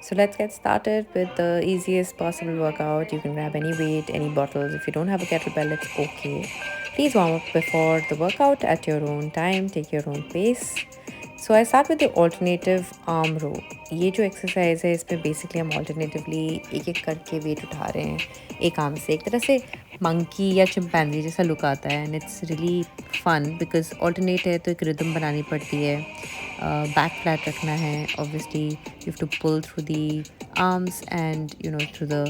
So let's get started with the easiest possible workout. You can grab any weight, any bottles. If you don't have a kettlebell, it's okay. Please warm up before the workout at your own time. Take your own pace. So I start with the alternative arm row. ये जो exercise है इसमें basically हम alternatively एक एक करके wait उठा रहे हैं एक आर्म से. एक तरह से मंकी या चिंपैंजी जैसा लुक आता है and it's really fun because alternate है तो एक रिदम बनानी पड़ती है. बैक फ्लैट रखना है. Obviously you have to pull through the arms and through the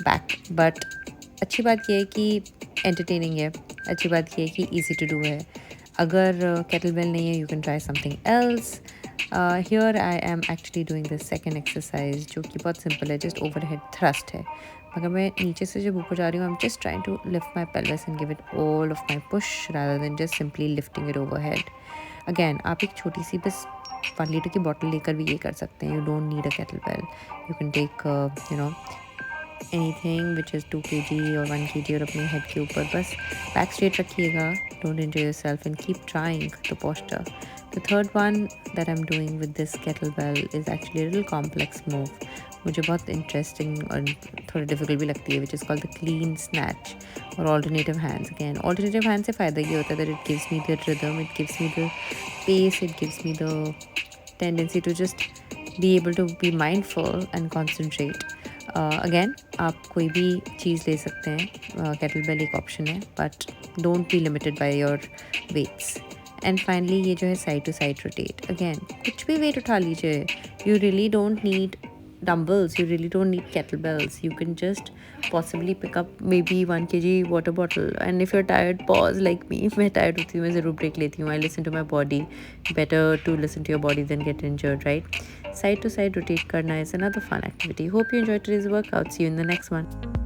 back. But अच्छी बात यह है कि एंटरटेनिंग है. अच्छी बात यह है कि ईजी टू डू है. अगर केटलबेल नहीं है, you can try something else. Here I am actually doing the second exercise जो कि बहुत सिंपल है. जस्ट ओवरहेड थ्रस्ट है. मगर मैं नीचे से जब ऊपर जा रही हूँ, I am just trying to lift my pelvis and give it all of my push rather than just simply lifting it overhead. Again आप एक छोटी सी बस 1 लीटर की बॉटल लेकर भी ये कर सकते हैं. You don't need a kettlebell. You can take anything which is 2 kg और 1 kg और अपने हेड के ऊपर बस बैक स्ट्रेट रखिएगा. Don't enjoy yourself and keep trying the posture. The third one that I'm doing with this kettlebell is actually a little complex move. मुझे बहुत interesting और थोड़ा डिफिकल्ट भी लगती है, which is called the clean snatch और alternative hands. Again alternative hand से फ़ायदा ये होता है that it gives me the rhythm, it gives me the pace, it gives me the tendency to just be able to be mindful and concentrate. Again आप कोई भी चीज़ ले सकते हैं. केटलबेल एक ऑप्शन है but don't be limited by your weights. And finally ये जो है side to side rotate. Again कुछ भी वेट उठा लीजिए. You really don't need dumbbells, you really don't need kettlebells. You can just possibly pick up maybe 1 kg water bottle, and if you're tired, pause like me. मैं tired होती हूँ, मैं ज़रूर break लेती हूँ. I listen to my body. Better to listen to your body than get injured, right? Side to side rotate करना is another fun activity. Hope you enjoyed today's workout. See you in the next one.